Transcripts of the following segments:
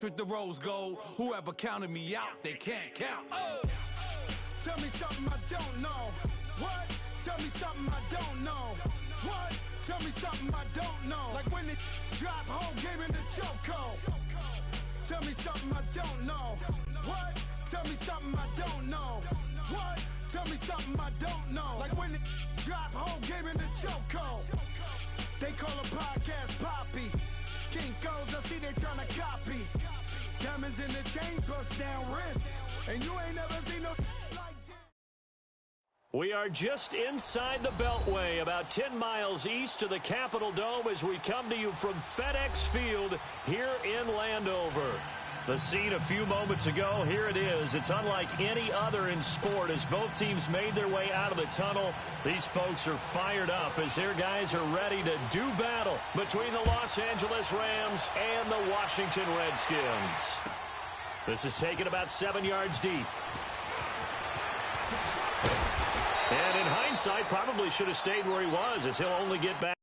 with the rose gold. Whoever counted me out, they can't count. Oh! Tell me something I don't know. What? Tell me something I don't know. What? Tell me something I don't know. Like when it drop whole game in the chokehold. Tell me something I don't know. What? Tell me something I don't know. What? Tell me something I don't know. Like when it drop whole game in the chokehold. They call a podcast Poppy. Kinkos, I see they tryna copy. Diamonds in the chains, bust down wrists. And you ain't never seen no like this. We are just inside the Beltway, about 10 miles east of the Capitol Dome as we come to you from FedEx Field here in Landover. The scene a few moments ago, here it is. It's unlike any other in sport as both teams made their way out of the tunnel. These folks are fired up as their guys are ready to do battle between the Los Angeles Rams and the Washington Redskins. This is taken about 7 yards deep. And in hindsight, probably should have stayed where he was as he'll only get back.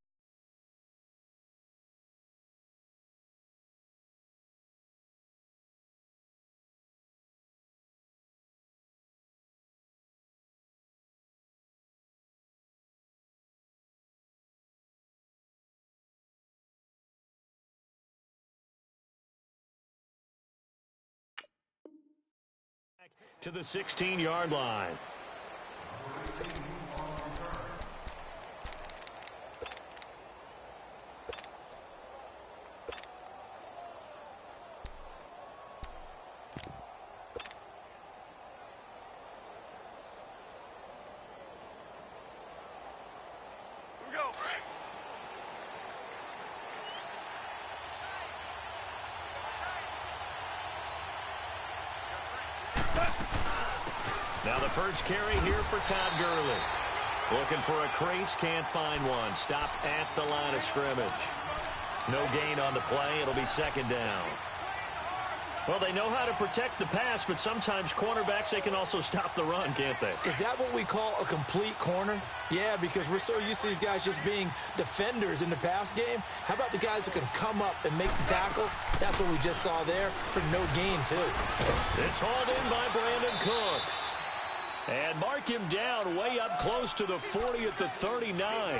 To the 16-yard line. Here we go. Now the first carry here for Todd Gurley. Looking for a crease, can't find one. Stopped at the line of scrimmage. No gain on the play. It'll be second down. Well, they know how to protect the pass, but sometimes cornerbacks, they can also stop the run, can't they? Is that what we call a complete corner? Yeah, because we're so used to these guys just being defenders in the pass game. How about the guys who can come up and make the tackles? That's what we just saw there for no gain, too. It's hauled in by Brandon Cooks. And mark him down way up close to the 40 at the 39.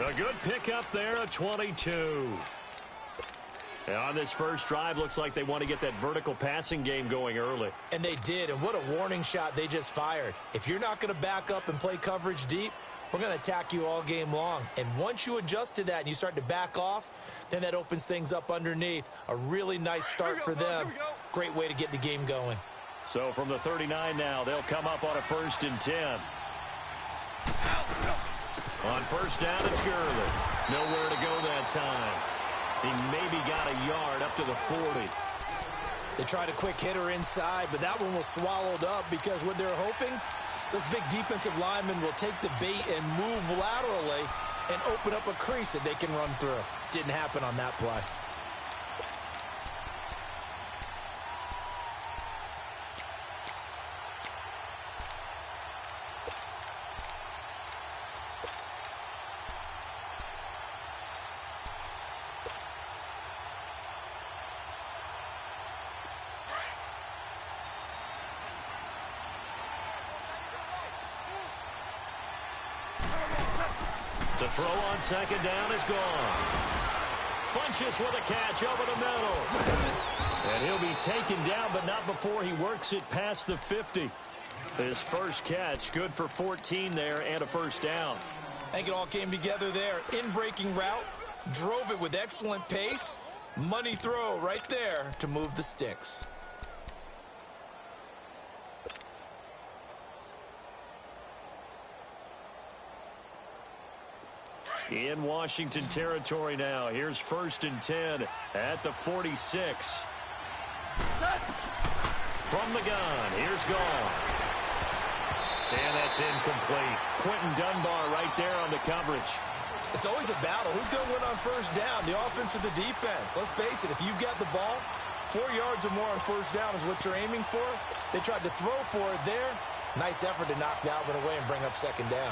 A good pickup there, a 22. And on this first drive, looks like they want to get that vertical passing game going early. And they did, and what a warning shot they just fired. If you're not going to back up and play coverage deep, we're going to attack you all game long. And once you adjust to that and you start to back off, then that opens things up underneath. A really nice start for them. Great way to get the game going. So from the 39 now, they'll come up on a 1st and 10. On first down, it's Gurley. Nowhere to go that time. He maybe got a yard up to the 40. They tried a quick hitter inside, but that one was swallowed up because what they're hoping, those big defensive linemen will take the bait and move laterally and open up a crease that they can run through. Didn't happen on that play. To throw on second down is gone. Funches with a catch over the middle. And he'll be taken down, but not before he works it past the 50. His first catch, good for 14 there and a first down. I think it all came together there. In-breaking route, drove it with excellent pace. Money throw right there to move the sticks. In Washington territory now. Here's 1st and 10 at the 46. From the gun, here's Gone. And that's incomplete. Quentin Dunbar right there on the coverage. It's always a battle. Who's going to win on first down, the offense or the defense? Let's face it, if you've got the ball, 4 yards or more on first down is what you're aiming for. They tried to throw for it there. Nice effort to knock that one away and bring up second down.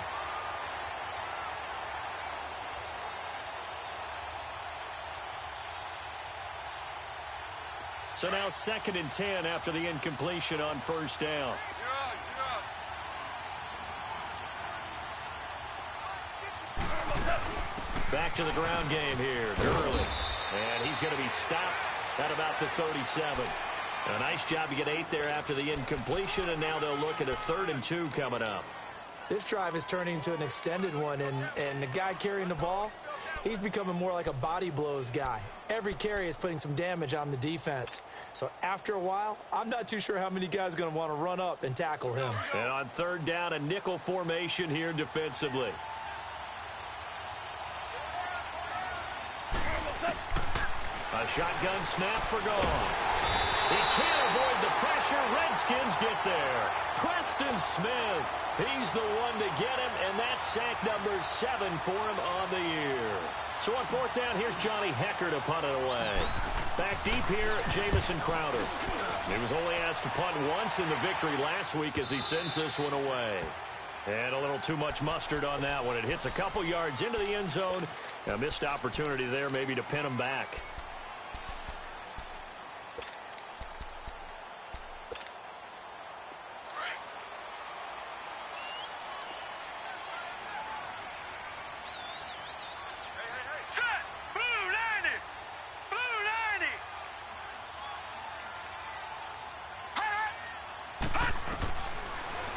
So now 2nd and 10 after the incompletion on first down. Back to the ground game here. Gurley. And he's going to be stopped at about the 37. A nice job to get 8 there after the incompletion, and now they'll look at a 3rd and 2 coming up. This drive is turning into an extended one, and the guy carrying the ball, he's becoming more like a body blows guy. Every carry is putting some damage on the defense. So after a while, I'm not too sure how many guys are going to want to run up and tackle him. And on 3rd down, a nickel formation here defensively. A shotgun snap for gone. He can't avoid the pressure. Redskins get there. Preston Smith. He's the one to get him, and that's sack number 7 for him on the year. So on 4th down, here's Johnny Hecker to punt it away. Back deep here, Jamison Crowder. He was only asked to punt once in the victory last week as he sends this one away. And a little too much mustard on that one. It hits a couple yards into the end zone. A missed opportunity there maybe to pin him back.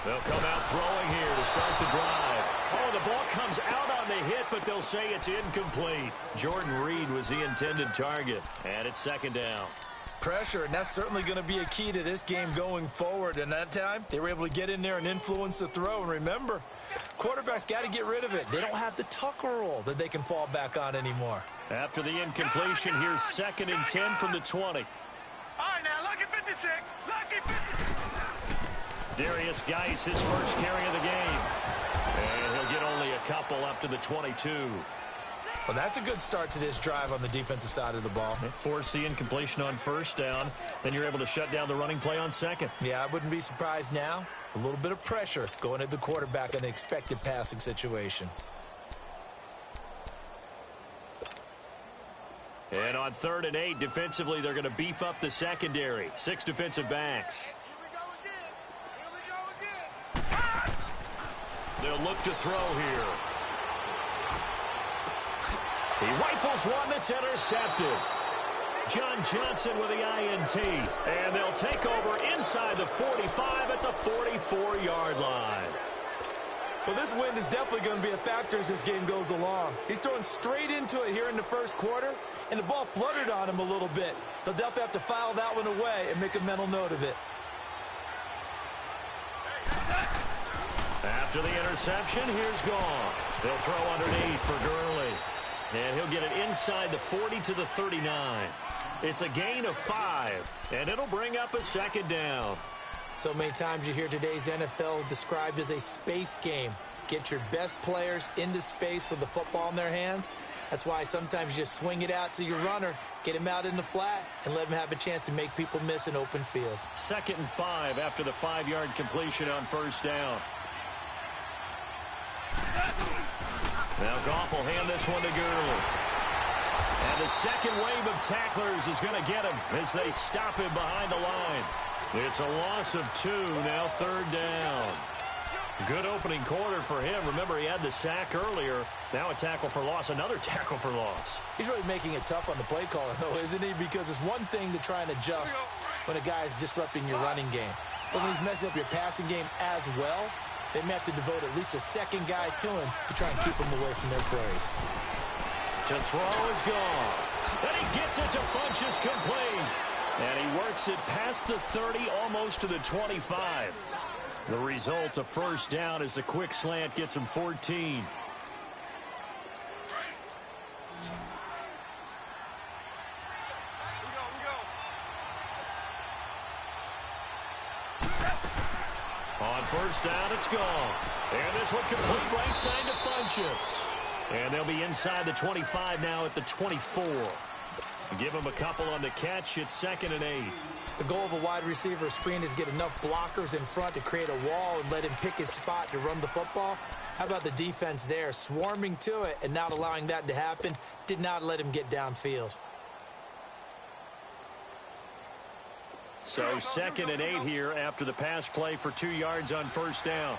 They'll come out throwing here to start the drive. Oh, the ball comes out on the hit, but they'll say it's incomplete. Jordan Reed was the intended target, and it's 2nd down. Pressure, and that's certainly going to be a key to this game going forward. And that time, they were able to get in there and influence the throw. And remember, quarterbacks got to get rid of it. They don't have the tucker roll that they can fall back on anymore. After the incompletion, here's 2nd and 10 from the 20. All right, now, lucky 56. Lucky 56. Darius Geis, his first carry of the game. And he'll get only a couple up to the 22. Well, that's a good start to this drive on the defensive side of the ball. They force the incompletion on 1st down. Then you're able to shut down the running play on 2nd. Yeah, I wouldn't be surprised now. A little bit of pressure going at the quarterback in the expected passing situation. And on 3rd and 8, defensively, they're going to beef up the secondary. 6 defensive backs. They'll look to throw here. He rifles one that's intercepted. John Johnson with the INT. And they'll take over inside the 45 at the 44-yard line. Well, this wind is definitely going to be a factor as this game goes along. He's throwing straight into it here in the 1st quarter, and the ball fluttered on him a little bit. He'll definitely have to file that one away and make a mental note of it. After the interception, here's Gone. They'll throw underneath for Gurley. And he'll get it inside the 40 to the 39. It's a gain of 5, and it'll bring up a 2nd down. So many times you hear today's NFL described as a space game. Get your best players into space with the football in their hands. That's why sometimes you just swing it out to your runner, get him out in the flat, and let him have a chance to make people miss an open field. 2nd and 5 after the 5-yard completion on 1st down. Now Goff will hand this one to Gurley. And the 2nd wave of tacklers is going to get him as they stop him behind the line. It's a loss of 2, now 3rd down. Good opening quarter for him. Remember, he had the sack earlier. Now a tackle for loss, another tackle for loss. He's really making it tough on the play caller, though, isn't he? Because it's one thing to try and adjust when a guy is disrupting your running game. But when he's messing up your passing game as well, they may have to devote at least a 2nd guy to him to try and keep him away from their plays. To throw is gone. And he gets it to Funchess complete. And he works it past the 30, almost to the 25. The result, a 1st down as the quick slant gets him 14. On 1st down, it's gone. And this one complete right side to Funchess. And they'll be inside the 25 now at the 24. Give him a couple on the catch. It's 2nd and 8. The goal of a wide receiver screen is get enough blockers in front to create a wall and let him pick his spot to run the football. How about the defense there, swarming to it and not allowing that to happen? Did not let him get downfield. So 2nd and 8 here after the pass play for 2 yards on first down.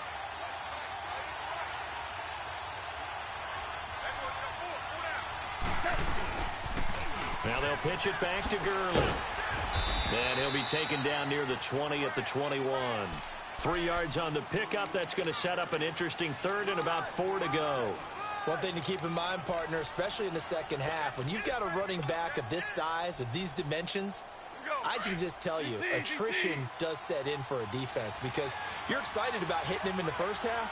Now they'll pitch it back to Gurley. And he'll be taken down near the 20 at the 21. 3 yards on the pickup. That's going to set up an interesting 3rd and about 4 to go. One thing to keep in mind, partner, especially in the second half, when you've got a running back of this size, of these dimensions, I can just tell you, attrition does set in for a defense because you're excited about hitting him in the first half.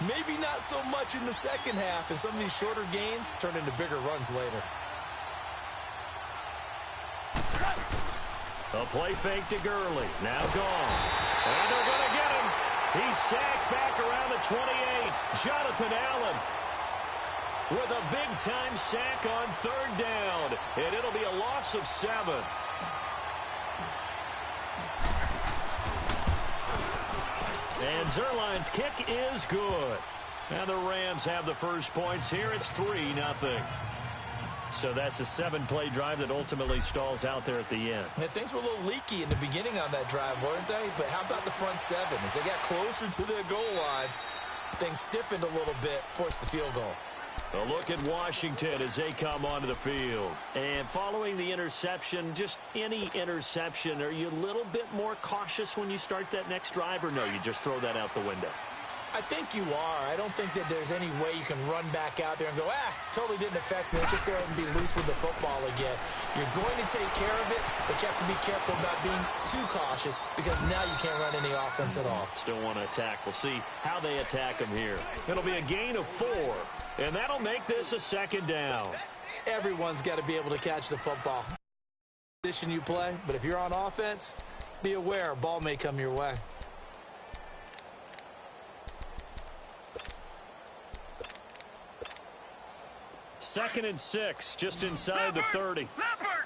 Maybe not so much in the second half, and some of these shorter gains turn into bigger runs later. A play fake to Gurley. Now gone. And they're going to get him. He's sacked back around the 28. Jonathan Allen with a big-time sack on 3rd down. And it'll be a loss of 7. And Zerline's kick is good. And the Rams have the first points here. It's 3-0. So that's a 7-play drive that ultimately stalls out there at the end. Yeah, things were a little leaky in the beginning on that drive, weren't they? But how about the front 7? As they got closer to their goal line, things stiffened a little bit, forced the field goal. A look at Washington as they come onto the field. And following the interception, just any interception, are you a little bit more cautious when you start that next drive, or no, you just throw that out the window? I think you are. I don't think that there's any way you can run back out there and go, totally didn't affect me. Let's just go ahead and be loose with the football again. You're going to take care of it, but you have to be careful about being too cautious because now you can't run any offense at all. Still want to attack. We'll see how they attack them here. It'll be a gain of 4, and that'll make this a 2nd down. Everyone's got to be able to catch the football. Position you play, but if you're on offense, be aware a ball may come your way. Second and 6, just inside the 30. Leopard!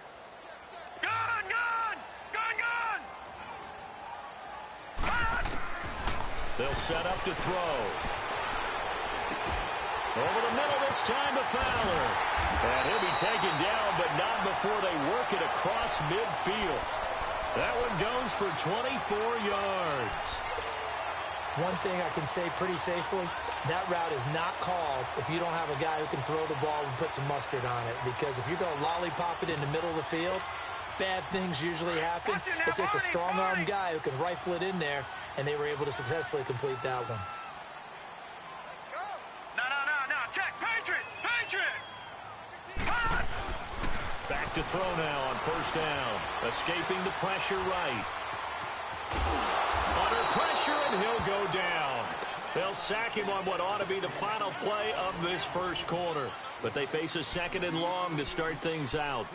Gone! They'll set up to throw. Over the middle this time to Fowler. And he'll be taken down, but not before they work it across midfield. That one goes for 24 yards. One thing I can say pretty safely, that route is not called if you don't have a guy who can throw the ball and put some mustard on it. Because if you're going to lollipop it in the middle of the field, bad things usually happen. It takes a strong-armed guy who can rifle it in there, and they were able to successfully complete that one. No, check, Patriot! Back to throw now on first down. Escaping the pressure right. Under pressure, and he'll go down. They'll sack him on what ought to be the final play of this first quarter. But they face a 2nd and long to start things out.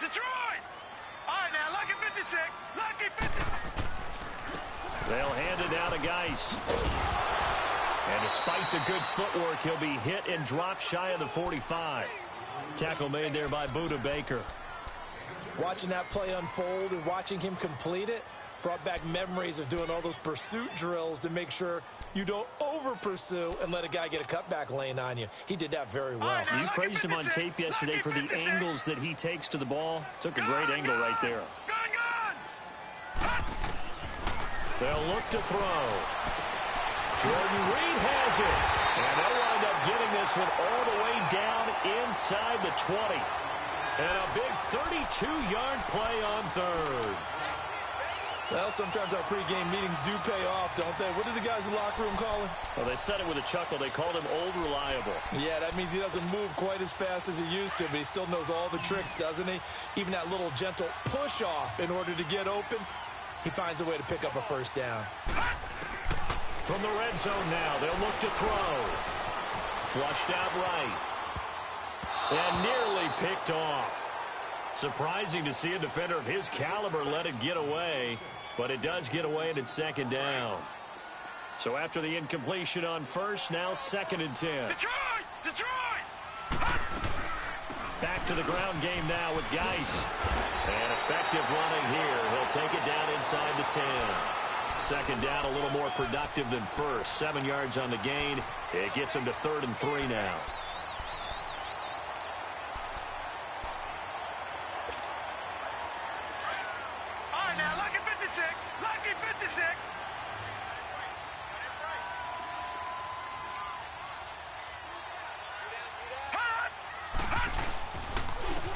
Detroit! All right, now, lucky 56. Lucky 56. They'll hand it down to Geis. And despite the good footwork, he'll be hit and dropped shy of the 45. Tackle made there by Buda Baker. Watching that play unfold and watching him complete it brought back memories of doing all those pursuit drills to make sure you don't over-pursue and let a guy get a cutback lane on you. He did that very well. You praised him on tape yesterday for the angles that he takes to the ball. Took a great angle right there. They'll look to throw. Jordan Reed has it. And they'll wind up getting this one all the way down inside the 20. And a big 32-yard play on third. Well, sometimes our pregame meetings do pay off, don't they? What do the guys in the locker room call him? Well, they said it with a chuckle. They called him Old Reliable. Yeah, that means he doesn't move quite as fast as he used to, but he still knows all the tricks, doesn't he? Even that little gentle push-off in order to get open, he finds a way to pick up a first down. From the red zone now, they'll look to throw. Flushed out right. And nearly picked off. Surprising to see a defender of his caliber let it get away. But it does get away, and it's second down. So after the incompletion on first, now 2nd and 10. Detroit! Back back to the ground game now with Geis. And effective running here. He'll take it down inside the 10. Second down, a little more productive than first. 7 yards on the gain. It gets him to 3rd and 3 now. All right, now, lucky 56. Lucky 56.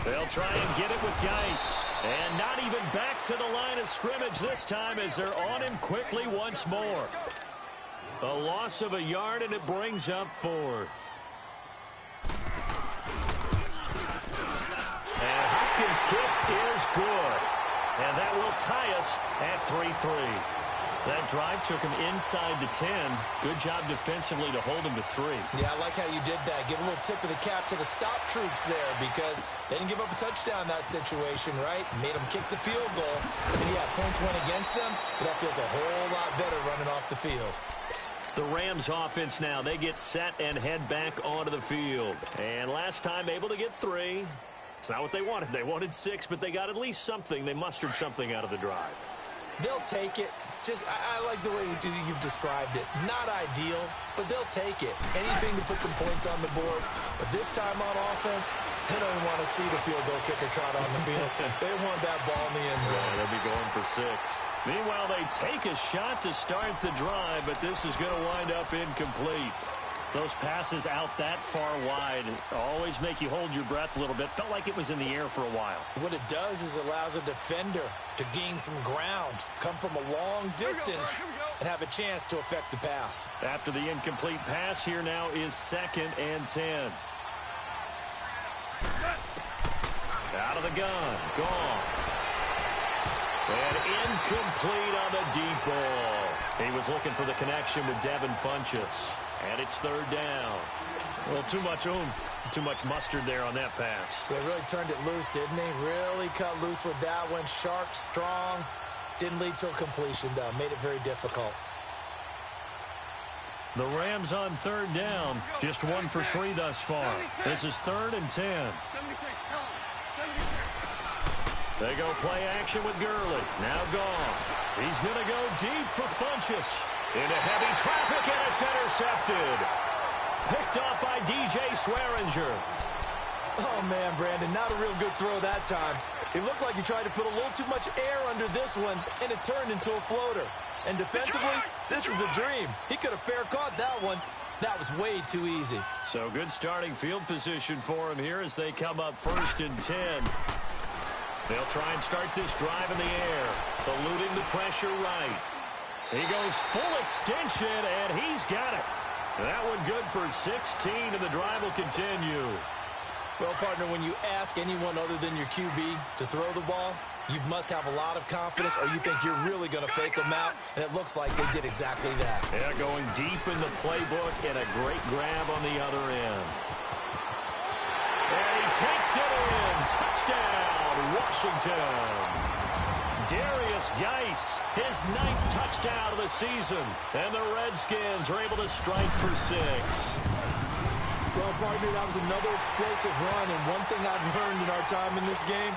They'll try and get it with Geis. And not even back to the line of scrimmage this time as they're on him quickly once more. A loss of a yard, and it brings up 4th. And Hopkins' kick is good. And that will tie us at 3-3. That drive took him inside the 10. Good job defensively to hold him to 3. Yeah, I like how you did that. Give a little tip of the cap to the stop troops there because they didn't give up a touchdown in that situation, right? Made them kick the field goal. And, yeah, points went against them, but that feels a whole lot better running off the field. The Rams offense now. They get set and head back onto the field. And last time able to get 3. It's not what they wanted. They wanted 6, but they got at least something. They mustered something out of the drive. They'll take it. I like the way you've described it. Not ideal, but they'll take it. Anything to put some points on the board. But this time on offense, they don't want to see the field goal kicker trot on the field. They want that ball in the end zone. Yeah, they'll be going for 6. Meanwhile, they take a shot to start the drive, but this is going to wind up incomplete. Those passes out that far wide always make you hold your breath a little bit. Felt like it was in the air for a while. What it does is allows a defender to gain some ground, come from a long distance, and have a chance to affect the pass. After the incomplete pass, here now is 2nd and 10. Out of the gun. Gone. And incomplete on the deep ball. He was looking for the connection with Devin Funchess. And it's 3rd down. Well, too much oomph, too much mustard there on that pass. They really turned it loose, didn't they? Really cut loose with that one. Sharp, strong. Didn't lead to a completion, though. Made it very difficult. The Rams on 3rd down. Just 1 for 3 thus far. This is 3rd and 10. 76. They go play action with Gurley. Now gone. He's going to go deep for Funchess. Into heavy traffic, and it's intercepted. Picked off by DJ Swearinger. Oh, man, Brandon, not a real good throw that time. It looked like he tried to put a little too much air under this one, and it turned into a floater. And defensively, this is a dream. He could have fair caught that one. That was way too easy. So good starting field position for him here as they come up 1st and 10. They'll try and start this drive in the air, eluding the pressure right. He goes full extension, and he's got it. That one good for 16, and the drive will continue. Well, partner, when you ask anyone other than your QB to throw the ball, you must have a lot of confidence, or you think you're really going to fake them out, and it looks like they did exactly that. Yeah, going deep in the playbook, and a great grab on the other end. And he takes it in. Touchdown, Washington. Darius Geis, his 9th touchdown of the season. And the Redskins are able to strike for 6. Well, partner, that was another explosive run, and one thing I've learned in our time in this game,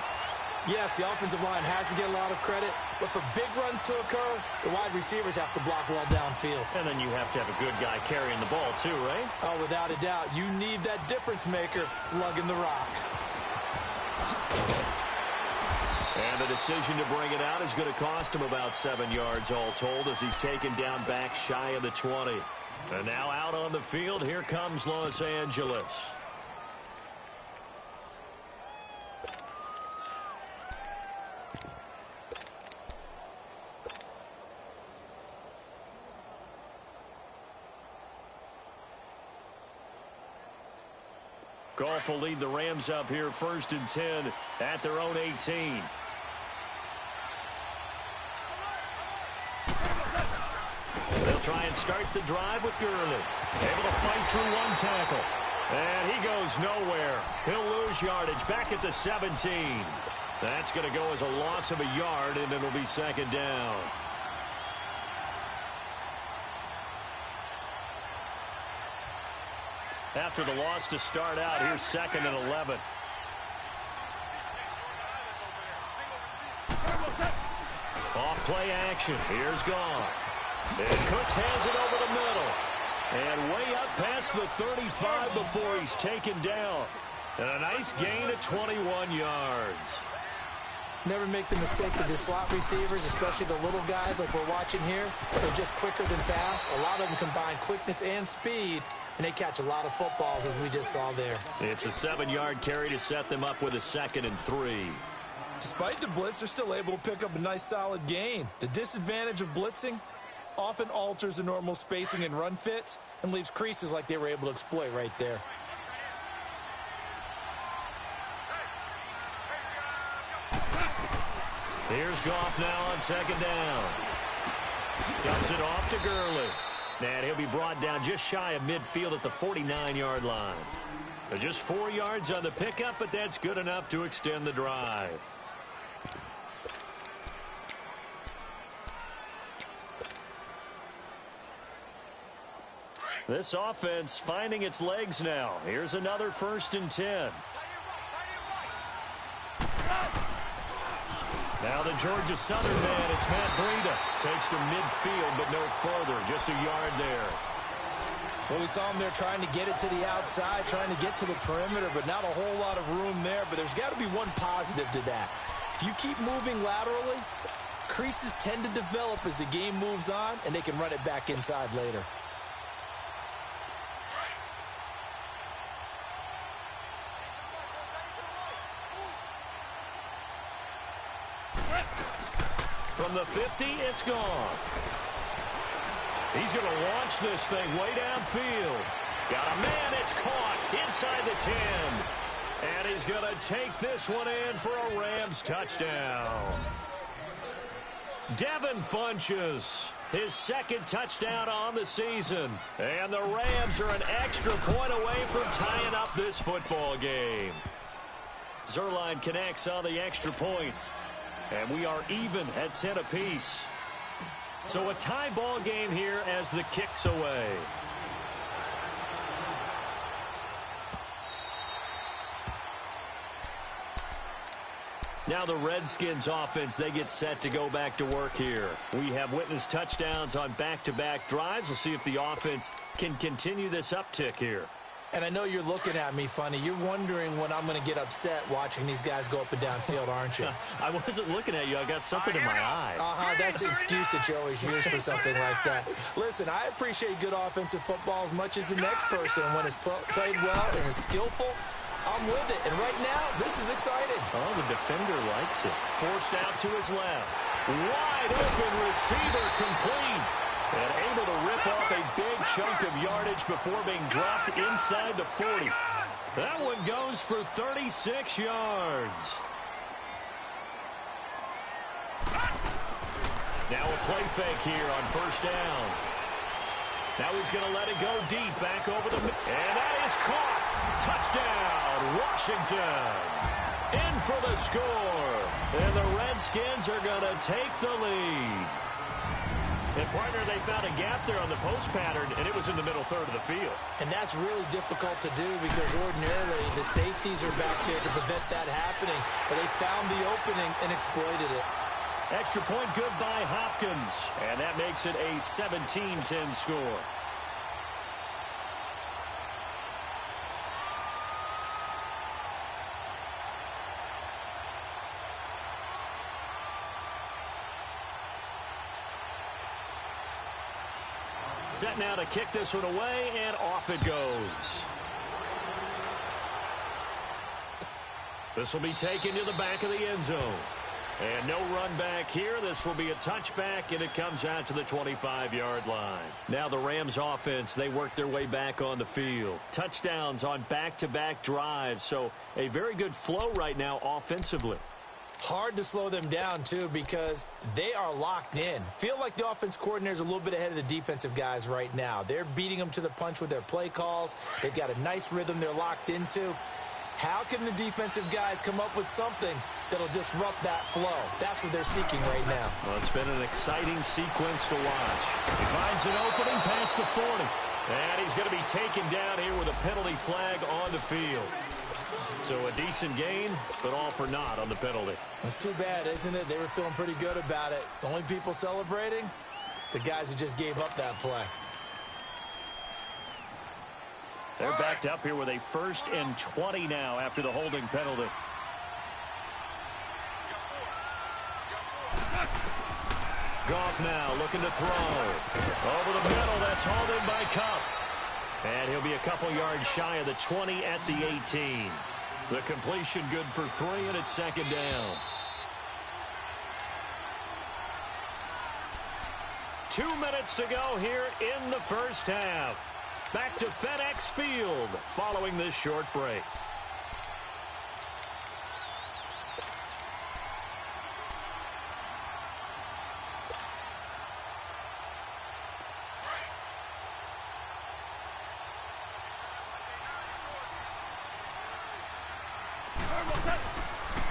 yes, the offensive line has to get a lot of credit, but for big runs to occur, the wide receivers have to block well downfield. And then you have to have a good guy carrying the ball too, right? Oh, without a doubt. You need that difference maker lugging the rock. And the decision to bring it out is going to cost him about 7 yards all told as he's taken down back shy of the 20. And now out on the field, here comes Los Angeles. Goff will lead the Rams up here 1st and 10 at their own 18. They'll try and start the drive with Gurley. Able to fight through one tackle. And he goes nowhere. He'll lose yardage back at the 17. That's going to go as a loss of a yard, and it'll be 2nd down. After the loss to start out, here's 2nd and 11. Off play action. Here's Goff. And Cooks has it over the middle. And way up past the 35 before he's taken down. And a nice gain of 21 yards. Never make the mistake with the slot receivers, especially the little guys like we're watching here. They're just quicker than fast. A lot of them combine quickness and speed, and they catch a lot of footballs, as we just saw there. It's a 7-yard carry to set them up with a 2nd and 3. Despite the blitz, they're still able to pick up a nice, solid gain. The disadvantage of blitzing often alters the normal spacing and run fits and leaves creases like they were able to exploit right there. Here's Goff now on 2nd down. Dumps it off to Gurley. And he'll be brought down just shy of midfield at the 49-yard line. Just 4 yards on the pickup, but that's good enough to extend the drive. This offense finding its legs now. Here's another 1st and 10. Now the Georgia Southern man, it's Matt Breida. Takes to midfield, but no further. Just a yard there. Well, we saw him there trying to get it to the outside, trying to get to the perimeter, but not a whole lot of room there. But there's got to be one positive to that. If you keep moving laterally, creases tend to develop as the game moves on, and they can run it back inside later. From the 50, it's Goff. He's going to launch this thing way downfield. Got a man, it's caught inside the 10. And he's going to take this one in for a Rams touchdown. Devin Funchess, his 2nd touchdown on the season. And the Rams are an extra point away from tying up this football game. Zerline connects on the extra point. And we are even at 10 apiece. So a tie ball game here as the kick's away. Now the Redskins offense, they get set to go back to work here. We have witnessed touchdowns on back-to-back drives. We'll see if the offense can continue this uptick here. And I know you're looking at me funny. You're wondering when I'm going to get upset watching these guys go up and down field, aren't you? I wasn't looking at you. I got something in my eye. That's the excuse that you always use for something like that. Listen, I appreciate good offensive football as much as the next person. When it's played well and is skillful, I'm with it. And right now, this is exciting. Oh, the defender likes it. Forced out to his left. Wide open receiver complete. And able to rip off a big chunk of yardage before being dropped inside the 40. That one goes for 36 yards. Now a play fake here on 1st down. Now he's going to let it go deep back over the middle. And that is caught. Touchdown, Washington. In for the score. And the Redskins are going to take the lead. And, partner, they found a gap there on the post pattern, and it was in the middle third of the field. And that's really difficult to do because ordinarily the safeties are back there to prevent that happening. But they found the opening and exploited it. Extra point good by Hopkins. And that makes it a 17-10 score. Set now to kick this one away, and off it goes. This will be taken to the back of the end zone. And no run back here. This will be a touchback, and it comes out to the 25-yard line. Now the Rams offense, they work their way back on the field. Touchdowns on back-to-back drives, so a very good flow right now offensively. Hard to slow them down, too, because they are locked in. Feel like the offense coordinator is a little bit ahead of the defensive guys right now. They're beating them to the punch with their play calls. They've got a nice rhythm they're locked into. How can the defensive guys come up with something that'll disrupt that flow? That's what they're seeking right now. Well, it's been an exciting sequence to watch. He finds an opening past the 40. And he's going to be taken down here with a penalty flag on the field. So a decent gain, but all for naught on the penalty. It's too bad, isn't it? They were feeling pretty good about it. The only people celebrating? The guys who just gave up that play. They're backed up here with a 1st and 20 now after the holding penalty. Goff now looking to throw. Over the middle, that's hauled in by Cup. And he'll be a couple yards shy of the 20 at the 18. The completion good for 3, and it's 2nd down. 2 minutes to go here in the first half. Back to FedEx Field following this short break.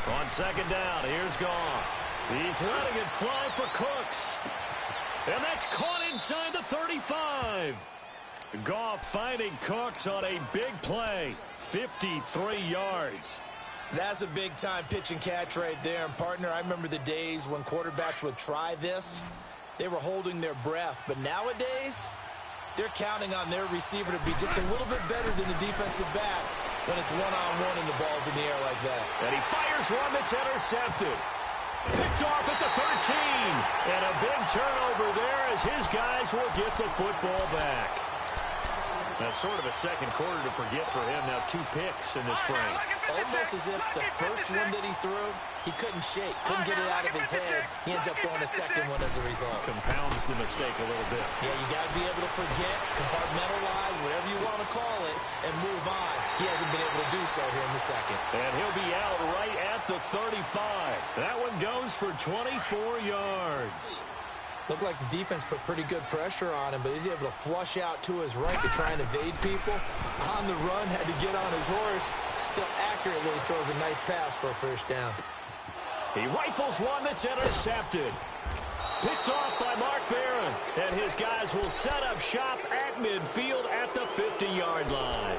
On 2nd down, here's Goff. He's letting it fly for Cooks. And that's caught inside the 35. Goff finding Cooks on a big play. 53 yards. That's a big-time pitch and catch right there. And, partner, I remember the days when quarterbacks would try this. They were holding their breath. But nowadays, they're counting on their receiver to be just a little bit better than the defensive back when it's one-on-one and the ball's in the air like that. And he fires one that's intercepted. Picked off at the 13. And a big turnover there as his guys will get the football back. That's sort of a second quarter to forget for him. Now 2 picks in this frame. Almost as if the first one that he threw, he couldn't shake, couldn't get it out of his head. He ends up throwing a second one as a result. Compounds the mistake a little bit. Yeah, you got to be able to forget, compartmentalize, whatever you want to call it, and move on. He hasn't been able to do so here in the second. And he'll be out right at the 35. That one goes for 24 yards. Looked like the defense put pretty good pressure on him, but he's able to flush out to his right to try and evade people. On the run, had to get on his horse. Still accurately throws a nice pass for a 1st down. He rifles one that's intercepted. Picked off by Mark Barron. And his guys will set up shop at midfield at the 50-yard line.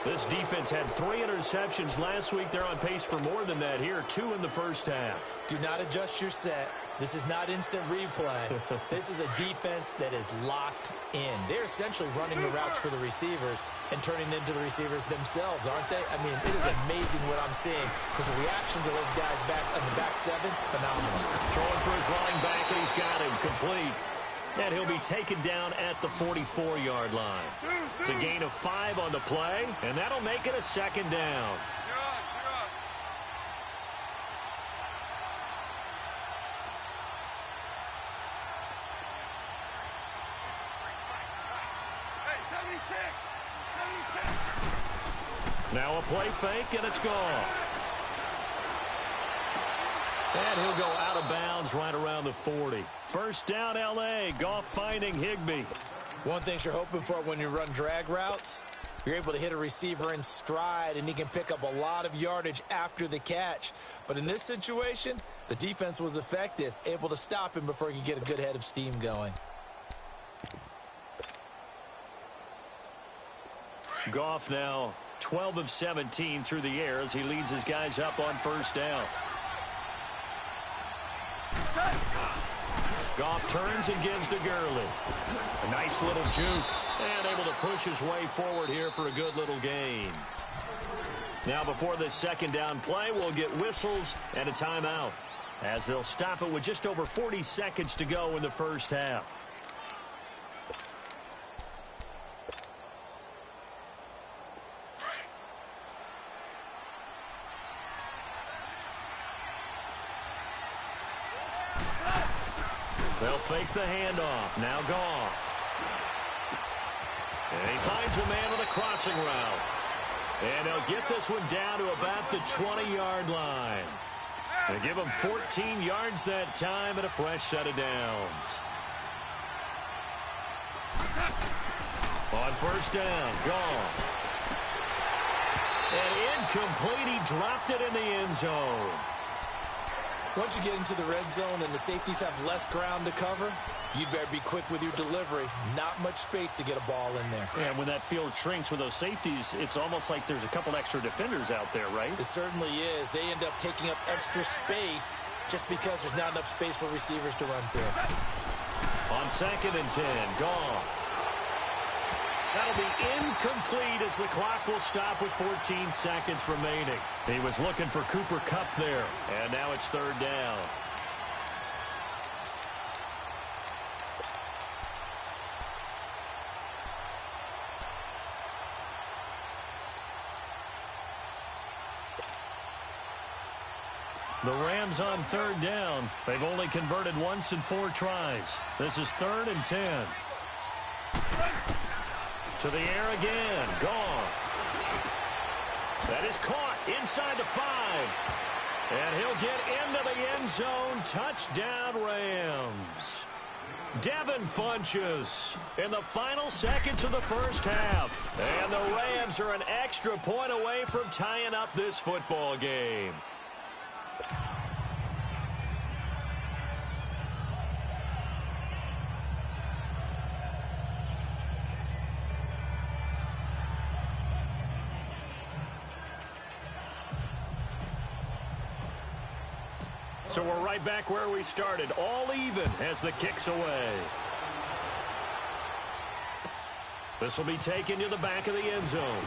This defense had 3 interceptions last week. They're on pace for more than that here. 2 in the first half. Do not adjust your set. This is not instant replay. This is a defense that is locked in. They're essentially running the routes for the receivers and turning into the receivers themselves, aren't they? I mean, it is amazing what I'm seeing because the reactions of those guys back on the back 7, phenomenal. Throwing for his running back, and he's got him complete. And he'll be taken down at the 44-yard line. It's a gain of 5 on the play, and that'll make it a 2nd down. Now a play fake, and it's gone. And he'll go out of bounds right around the 40. 1st down, L.A. Goff finding Higbee. One thing you're hoping for when you run drag routes, you're able to hit a receiver in stride, and he can pick up a lot of yardage after the catch. But in this situation, the defense was effective, able to stop him before he could get a good head of steam going. Goff now 12 of 17 through the air as he leads his guys up on 1st down. Goff turns and gives to Gurley. A nice little juke. And able to push his way forward here for a good little gain. Now before this 2nd down play, we'll get whistles and a timeout, as they'll stop it with just over 40 seconds to go in the first half. They'll fake the handoff. Now Goff. And he finds a man on the crossing route. And they'll get this one down to about the 20-yard line. They give him 14 yards that time and a fresh set of downs. On 1st down, Goff. And incomplete. He dropped it in the end zone. Once you get into the red zone and the safeties have less ground to cover, you better be quick with your delivery. Not much space to get a ball in there. Yeah, when that field shrinks with those safeties, it's almost like there's a couple extra defenders out there, right? It certainly is. They end up taking up extra space just because there's not enough space for receivers to run through. On 2nd and 10, Goff. That'll be incomplete as the clock will stop with 14 seconds remaining. He was looking for Cooper Kupp there, and now it's 3rd down. The Rams on 3rd down. They've only converted once in 4 tries. This is 3rd and 10. To the air again. Goff. That is caught inside the 5. And he'll get into the end zone. Touchdown, Rams. Devin Funches in the final seconds of the first half. And the Rams are an extra point away from tying up this football game. So we're right back where we started, all even as the kick's away. This will be taken to the back of the end zone.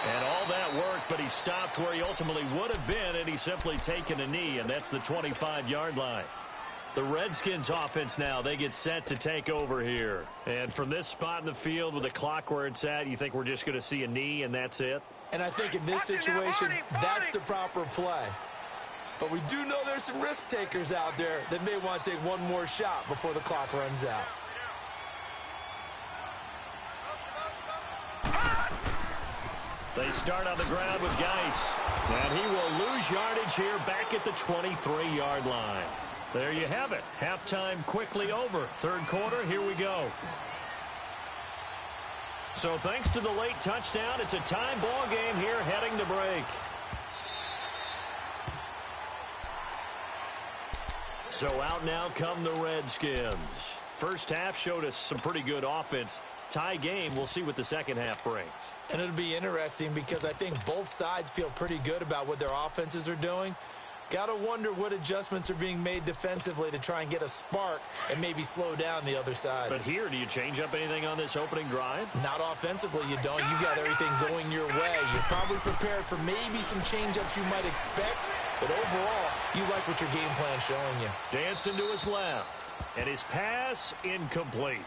And all that worked, but he stopped where he ultimately would have been, and he's simply taken a knee, and that's the 25-yard line. The Redskins offense now, they get set to take over here. And from this spot in the field with the clock where it's at, you think we're just going to see a knee and that's it? And I think in this situation, that's the proper play. But we do know there's some risk takers out there that may want to take one more shot before the clock runs out. They start on the ground with Geis. And he will lose yardage here back at the 23-yard line. There you have it. Halftime quickly over. 3rd quarter, here we go. So thanks to the late touchdown, it's a tie ball game here heading to break. So out now come the Redskins. First half showed us some pretty good offense. Tie game, we'll see what the second half brings. And it'll be interesting because I think both sides feel pretty good about what their offenses are doing. Got to wonder what adjustments are being made defensively to try and get a spark and maybe slow down the other side. But here, do you change up anything on this opening drive? Not offensively, you don't. You got everything going your way. You're probably prepared for maybe some change-ups you might expect, but overall, you like what your game plan's showing you. Dancing to his left, and his pass incomplete.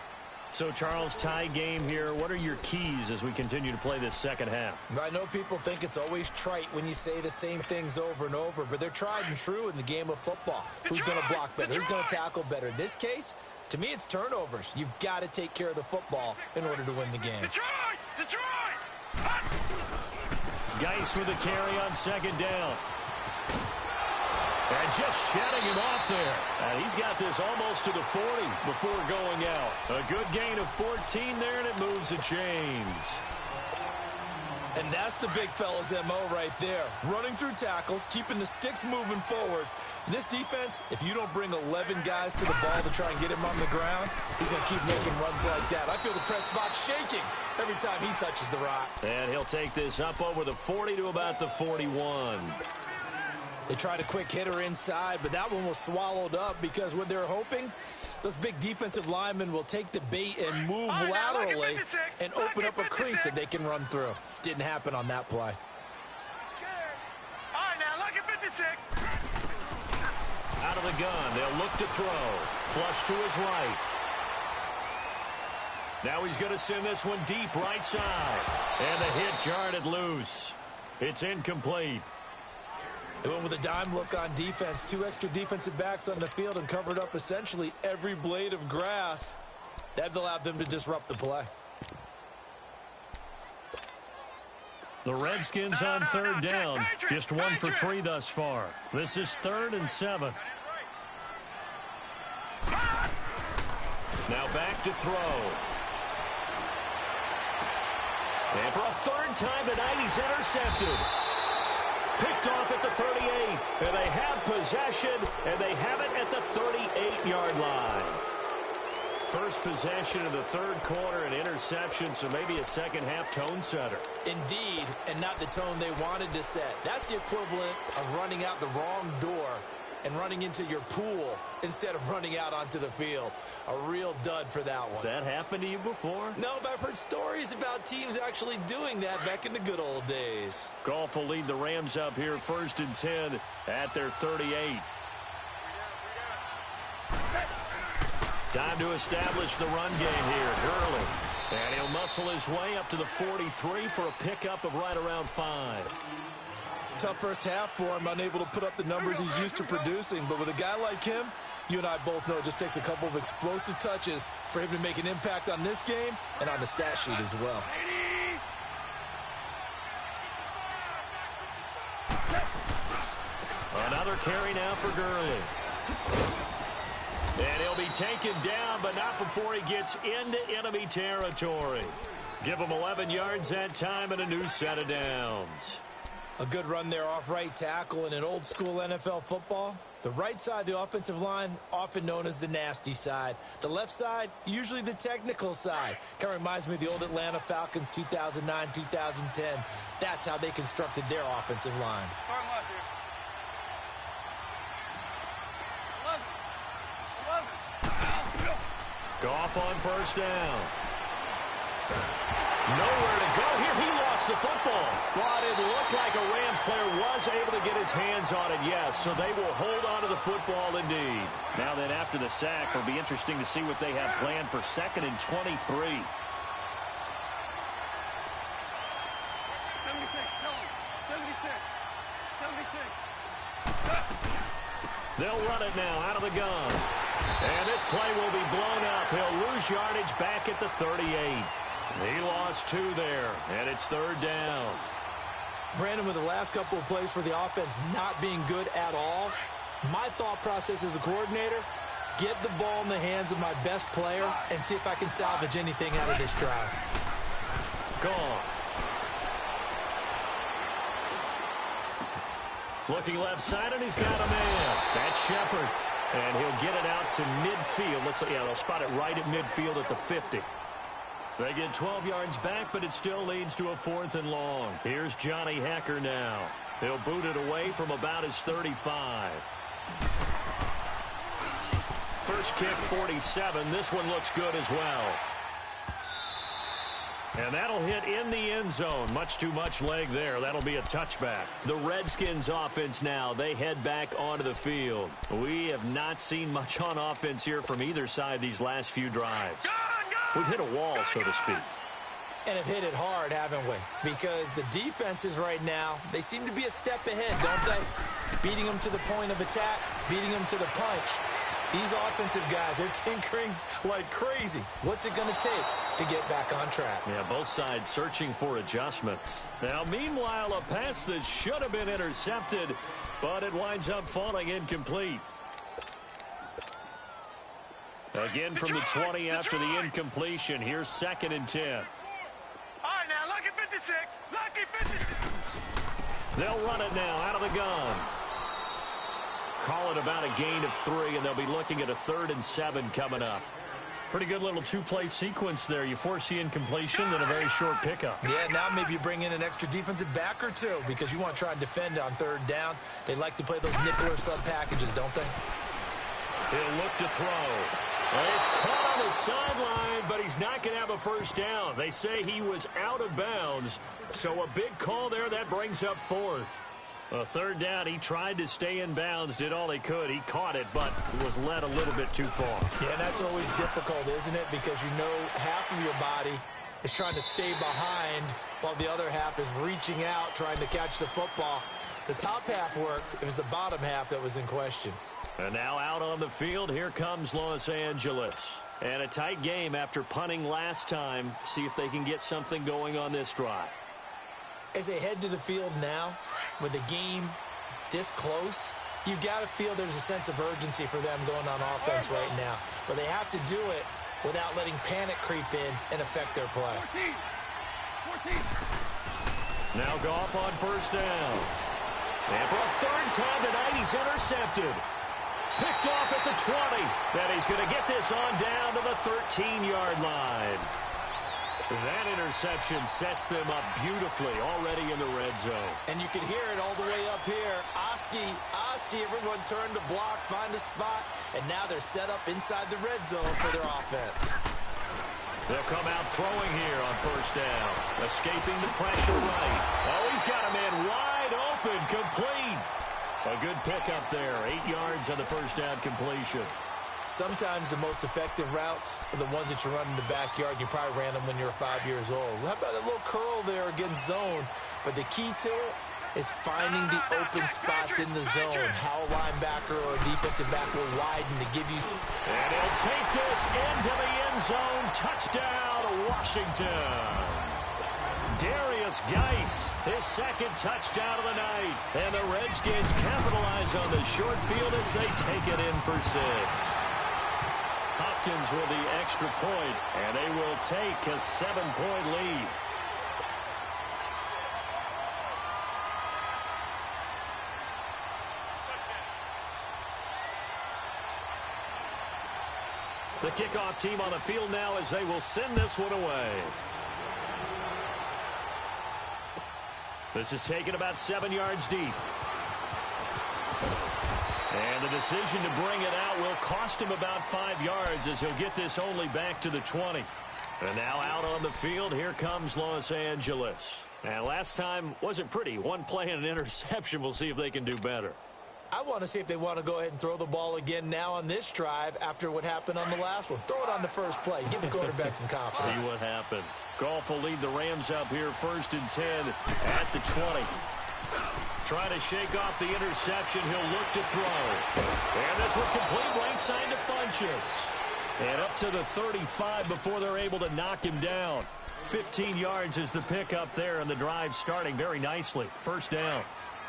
So, Charles, tie game here. What are your keys as we continue to play this second half? I know people think it's always trite when you say the same things over and over, but they're tried and true in the game of football. Who's going to block better? Who's going to tackle better? In this case, to me, it's turnovers. You've got to take care of the football in order to win the game. Detroit! Geis with the carry on 2nd down. And just shutting him off there. And he's got this almost to the 40 before going out. A good gain of 14 there, and it moves the chains. And that's the big fella's MO right there. Running through tackles, keeping the sticks moving forward. This defense, if you don't bring 11 guys to the ball to try and get him on the ground, he's going to keep making runs like that. I feel the press box shaking every time he touches the rock. And he'll take this up over the 40 to about the 41. They tried a quick hitter inside, but that one was swallowed up because what they're hoping, those big defensive linemen will take the bait and move laterally and open up a crease that they can run through. Didn't happen on that play. All right, now, look at 56. Out of the gun, they'll look to throw. Flush to his right. Now he's going to send this one deep right side. And the hit jarred it loose. It's incomplete. They went with a dime look on defense. 2 extra defensive backs on the field and covered up essentially every blade of grass. That allowed them to disrupt the play. The Redskins on 3rd down. Just 1 for 3 thus far. This is 3rd and 7. Now back to throw. And for a 3rd time tonight, he's intercepted. Picked off at the 38. And they have possession, and they have it at the 38-yard line. First possession of the third quarter, an interception, so maybe a second-half tone setter. Indeed, and not the tone they wanted to set. That's the equivalent of running out the wrong door and running into your pool instead of running out onto the field. A real dud for that one. Has that happened to you before? No, but I've heard stories about teams actually doing that back in the good old days. Goff will lead the Rams up here 1st and 10 at their 38. Time to establish the run game here. Gurley. And he'll muscle his way up to the 43 for a pickup of right around 5. Tough first half for him, unable to put up the numbers he's used to producing. But with a guy like him, you and I both know it just takes a couple of explosive touches for him to make an impact on this game and on the stat sheet as well. Another carry now for Gurley. And he'll be taken down, but not before he gets into enemy territory. Give him 11 yards that time and a new set of downs. A good run there off right tackle in an old-school NFL football. The right side of the offensive line, often known as the nasty side. The left side, usually the technical side. Kind of reminds me of the old Atlanta Falcons 2009, 2010. That's how they constructed their offensive line. Start left here. Goff on first down. Nowhere to go here. He lost the football. But it looked like a Rams player was able to get his hands on it, yes. So they will hold on to the football indeed. Now then, after the sack, it'll be interesting to see what they have planned for 2nd and 23. 76, no. 76. They'll run it now out of the gun. And this play will be blown up. He'll lose yardage back at the 38. He lost 2 there, and it's 3rd down. Brandon, with the last couple of plays for the offense not being good at all, my thought process as a coordinator, get the ball in the hands of my best player and see if I can salvage anything out of this drive. Gone. Looking left side, and he's got a man. That's Shepard. And he'll get it out to midfield. They'll spot it right at midfield at the 50. They get 12 yards back, but it still leads to a 4th and long. Here's Johnny Hekker now. He'll boot it away from about his 35. First kick, 47. This one looks good as well. And that'll hit in the end zone. Much too much leg there. That'll be a touchback. The Redskins offense now. They head back onto the field. We have not seen much on offense here from either side these last few drives. We've hit a wall, so to speak. And have hit it hard, haven't we? Because the defenses right now, they seem to be a step ahead, don't they? Beating them to the point of attack, beating them to the punch. These offensive guys are tinkering like crazy. What's it going to take to get back on track? Yeah, both sides searching for adjustments. Now, meanwhile, a pass that should have been intercepted, but it winds up falling incomplete. Again from the 20 after the incompletion. Here's 2nd and 10. All right, now, lucky 56. Lucky 56. They'll run it now out of the gun. Call it about a gain of 3, and they'll be looking at a 3rd and 7 coming up. Pretty good little 2-play sequence there. You force the incompletion, then a very short pickup. Yeah, now maybe you bring in an extra defensive back or two because you want to try and defend on 3rd down. They like to play those nickel or sub packages, don't they? He'll look to throw. Well, he's caught on the sideline, but he's not going to have a first down. They say he was out of bounds, so a big call there. That brings up 4th. A 3rd down, he tried to stay in bounds, did all he could. He caught it, but was led a little bit too far. Yeah, that's always difficult, isn't it? Because you know half of your body is trying to stay behind while the other half is reaching out, trying to catch the football. The top half worked. It was the bottom half that was in question. And now out on the field, here comes Los Angeles. And a tight game after punting last time. See if they can get something going on this drive. As they head to the field now, with the game this close, you've got to feel there's a sense of urgency for them going on offense right now. But they have to do it without letting panic creep in and affect their play. 14. Now Goff on first down. And for a third time tonight, he's intercepted. Picked off at the 20. Then he's going to get this on down to the 13-yard line. That interception sets them up beautifully already in the red zone. And you can hear it all the way up here. Oski, everyone turned to block, find a spot, and now they're set up inside the red zone for their offense. They'll come out throwing here on first down. Escaping the pressure right. Oh, he's got a man wide open, complete. A good pickup there, 8 yards on the first down completion. Sometimes the most effective routes are the ones that you run in the backyard. You probably ran them when you were 5 years old. How about a little curl there against zone? But the key to it is finding the open spots in the zone. How a linebacker or a defensive back will widen to give you some. And he'll take this into the end zone. Touchdown, Washington. Darius Geis, his second touchdown of the night. And the Redskins capitalize on the short field as they take it in for 6. Hopkins with the extra point, and they will take a 7-point lead. The kickoff team on the field now as they will send this one away. This is taken about 7 yards deep. And the decision to bring it out will cost him about 5 yards as he'll get this only back to the 20. And now out on the field, here comes Los Angeles. And last time wasn't pretty. One play and an interception. We'll see if they can do better. I want to see if they want to go ahead and throw the ball again now on this drive after what happened on the last one. Throw it on the first play. Give the quarterback some confidence. See what happens. Goff will lead the Rams up here 1st and 10 at the 20. Trying to shake off the interception. He'll look to throw. And this one complete right side to Funchess. And up to the 35 before they're able to knock him down. 15 yards is the pickup there, and the drive starting very nicely. First down.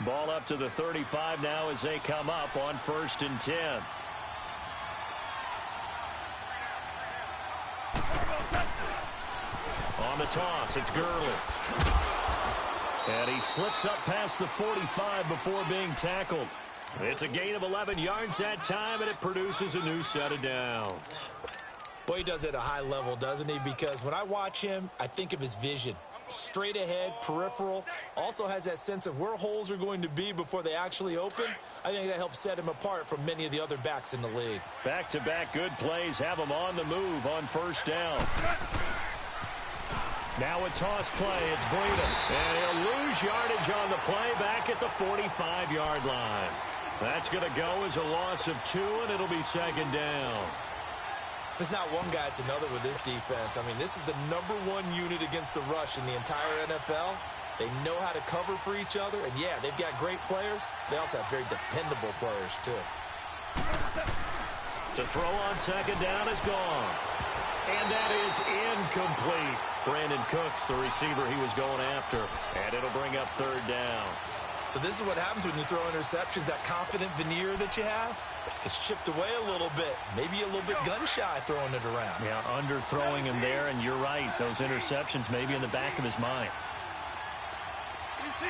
Ball up to the 35 now as they come up on 1st and 10. On the toss, it's Gurley. And he slips up past the 45 before being tackled. It's a gain of 11 yards that time, and it produces a new set of downs. Boy, he does it at a high level, doesn't he? Because when I watch him, I think of his vision. Straight ahead, peripheral, also has that sense of where holes are going to be before they actually open. I think that helps set him apart from many of the other backs in the league. Back-to-back good plays have him on the move on first down. Now a toss play, it's Breeden. And he'll lose yardage on the play back at the 45-yard line. That's going to go as a loss of 2, and it'll be 2nd down. If it's not one guy, it's another with this defense. I mean, this is the #1 unit against the rush in the entire NFL. They know how to cover for each other. And, yeah, they've got great players. They also have very dependable players, too. To throw on 2nd down is gone. And that is incomplete. Brandon Cooks, the receiver he was going after. And it'll bring up 3rd down. So this is what happens when you throw interceptions. That confident veneer that you have, it's chipped away a little bit. Maybe a little bit gun-shy throwing it around. Yeah, underthrowing him there, and you're right. Those interceptions may be in the back of his mind. DC.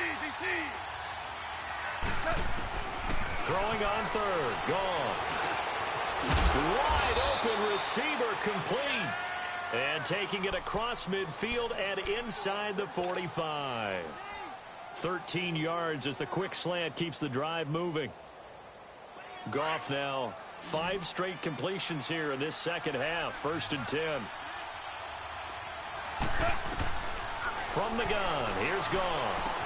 Throwing on 3rd. Gone. Wide open receiver complete. And taking it across midfield and inside the 45. 13 yards as the quick slant keeps the drive moving. Goff now 5 straight completions here in this second half. 1st and 10. From the gun, here's Goff.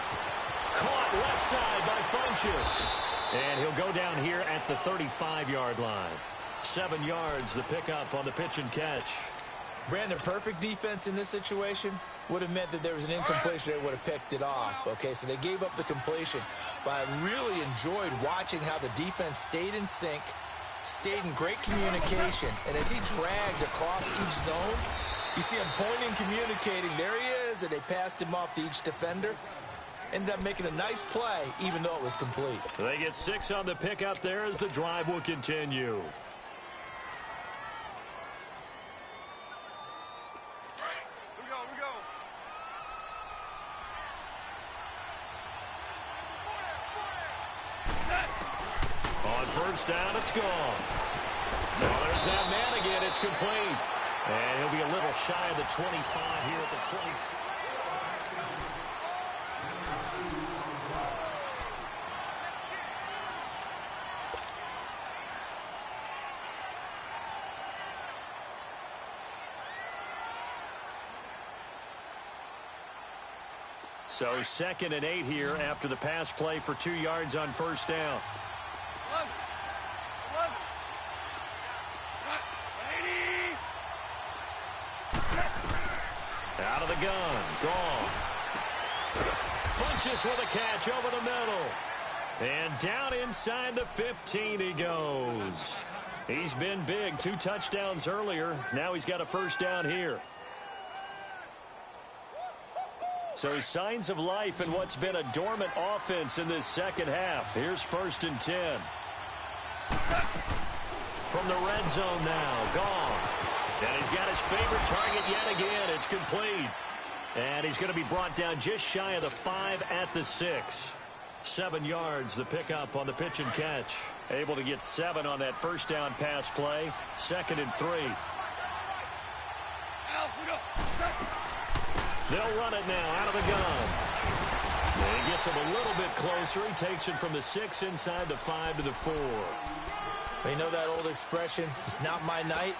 Caught left side by Funchess. And he'll go down here at the 35-yard line. 7 yards, the pickup on the pitch and catch. Brandon, perfect defense in this situation would have meant that there was an incompletion. They would have picked it off. Okay, so they gave up the completion. But I really enjoyed watching how the defense stayed in sync, stayed in great communication. And as he dragged across each zone, you see him pointing, communicating. There he is, and they passed him off to each defender. Ended up making a nice play, even though it was complete. They get 6 on the pickup there as the drive will continue. On first down, it's gone. Well, there's that man again. It's complete. And he'll be a little shy of the 25 here at the 20. So 2nd and 8 here after the pass play for 2 yards on first down. Out of the gun. Gone. Funches with a catch over the middle. And down inside the 15 he goes. He's been big. 2 touchdowns earlier. Now he's got a first down here. So signs of life in what's been a dormant offense in this second half. Here's 1st and 10. From the red zone now. Gone. And he's got his favorite target yet again. It's complete. And he's going to be brought down just shy of the 5 at the 6. 7 yards, the pickup on the pitch and catch. Able to get 7 on that first down pass play. 2nd and 3. They'll run it now out of the gun. And he gets him a little bit closer. He takes it from the 6 inside the 5 to the 4. You know that old expression, it's not my night?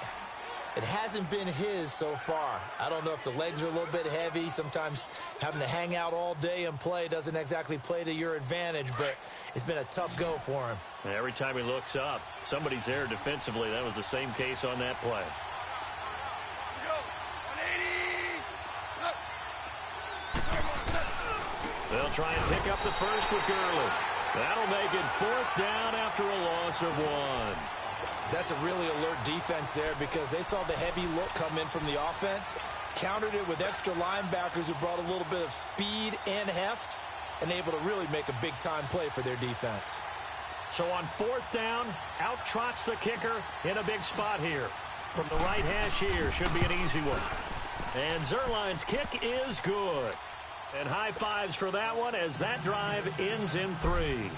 It hasn't been his so far. I don't know if the legs are a little bit heavy. Sometimes having to hang out all day and play doesn't exactly play to your advantage, but it's been a tough go for him. And every time he looks up, somebody's there defensively. That was the same case on that play. They'll try and pick up the first with Gurley. That'll make it 4th down after a loss of 1. That's a really alert defense there because they saw the heavy look come in from the offense, countered it with extra linebackers who brought a little bit of speed and heft, and able to really make a big-time play for their defense. So on 4th down, out trots the kicker in a big spot here. From the right hash here, should be an easy one. And Zerline's kick is good. And high fives for that one as that drive ends in 3.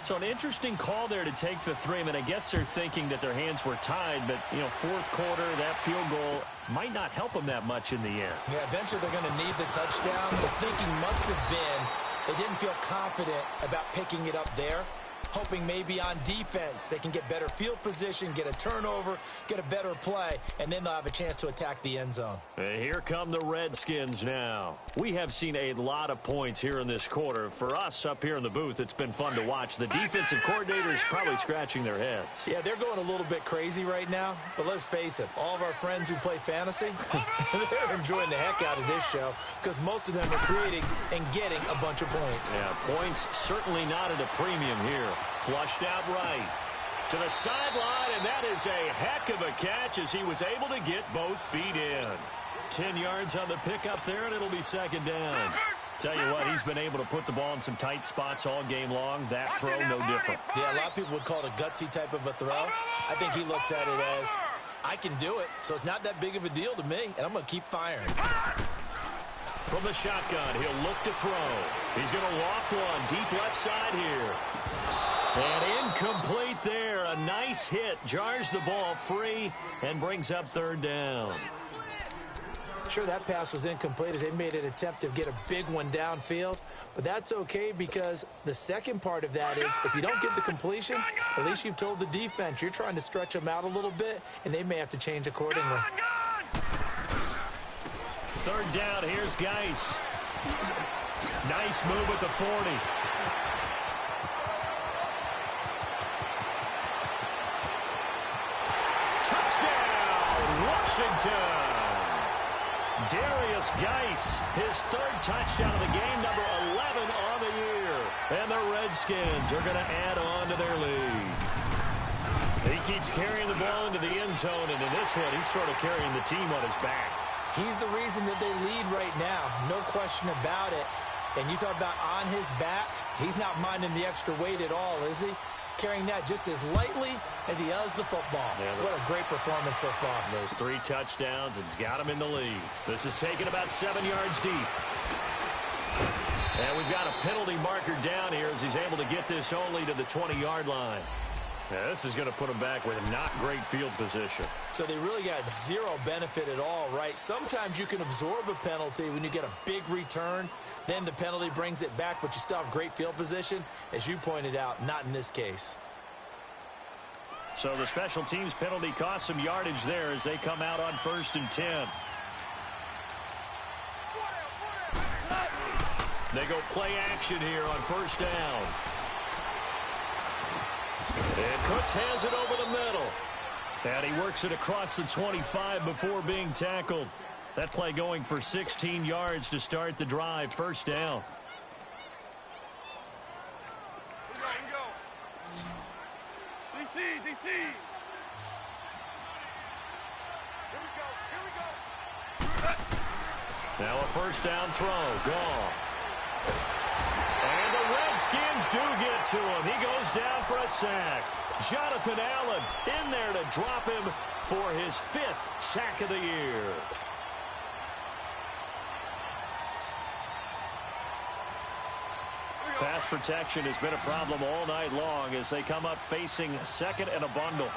So an interesting call there to take the 3. I mean, I guess they're thinking that their hands were tied, but, you know, 4th quarter, that field goal might not help them that much in the end. Yeah, eventually they're going to need the touchdown. The thinking must have been they didn't feel confident about picking it up there, hoping maybe on defense they can get better field position, get a turnover, get a better play, and then they'll have a chance to attack the end zone. And here come the Redskins now. We have seen a lot of points here in this quarter. For us up here in the booth, it's been fun to watch. The defensive coordinators probably scratching their heads. Yeah, they're going a little bit crazy right now, but let's face it, all of our friends who play fantasy, they're enjoying the heck out of this show because most of them are creating and getting a bunch of points. Yeah, points certainly not at a premium here. Flushed out right to the sideline, and that is a heck of a catch as he was able to get both feet in. 10 yards on the pickup there, and it'll be 2nd down. Tell you what, he's been able to put the ball in some tight spots all game long. That throw, no different. Yeah, a lot of people would call it a gutsy type of a throw. I think he looks at it as, I can do it, so it's not that big of a deal to me, and I'm going to keep firing. From the shotgun, he'll look to throw. He's going to loft one deep left side here. And incomplete there. A nice hit. Jars the ball free and brings up 3rd down. Sure, that pass was incomplete as they made an attempt to get a big one downfield. But that's okay because the second part of that is if you don't get the completion, at least you've told the defense you're trying to stretch them out a little bit, and they may have to change accordingly. 3rd down, here's Geis. Nice move at the 40. Touchdown, Washington. Darius Geis, his 3rd touchdown of the game, number 11 on the year. And the Redskins are going to add on to their lead. He keeps carrying the ball into the end zone, and in this one, he's sort of carrying the team on his back. He's the reason that they lead right now, no question about it. And you talk about on his back, he's not minding the extra weight at all, is he? Carrying that just as lightly as he does the football. Yeah, what a great performance so far. Those 3 touchdowns, it's got him in the lead. This is taken about 7 yards deep. And we've got a penalty marker down here as he's able to get this only to the 20-yard line. Yeah, this is going to put him back with not great field position. So they really got zero benefit at all, right? Sometimes you can absorb a penalty when you get a big return. Then the penalty brings it back, but you still have great field position. As you pointed out, not in this case. So the special teams penalty cost some yardage there as they come out on 1st and 10. They go play action here on 1st down. And Cooks has it over the middle. And he works it across the 25 before being tackled. That play going for 16 yards to start the drive. 1st down. Here we go. DC. Here we go. Now a 1st down throw. Gone. And the Redskins do get to him. He goes down for a sack. Jonathan Allen in there to drop him for his 5th sack of the year. Pass protection has been a problem all night long as they come up facing 2nd and a bundle.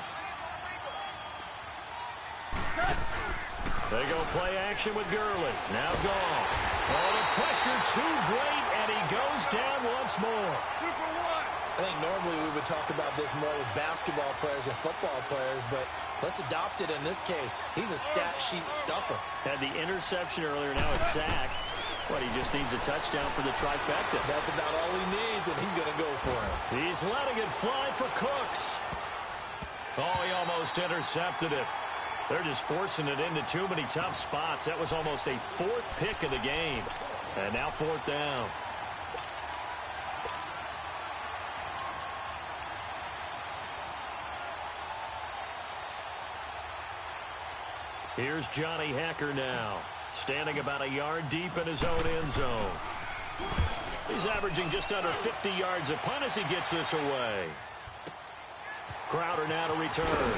They go play action with Gurley. Now gone. Oh, the pressure too great, and he goes down once more. I think normally we would talk about this more with basketball players and football players, but let's adopt it in this case. He's a stat sheet stuffer. Had the interception earlier, now a sack. But he just needs a touchdown for the trifecta. That's about all he needs, and he's going to go for it. He's letting it fly for Cooks. Oh, he almost intercepted it. They're just forcing it into too many tough spots. That was almost a 4th pick of the game. And now 4th down. Here's Johnny Hacker now, standing about a yard deep in his own end zone. He's averaging just under 50 yards a punt as he gets this away. Crowder now to return.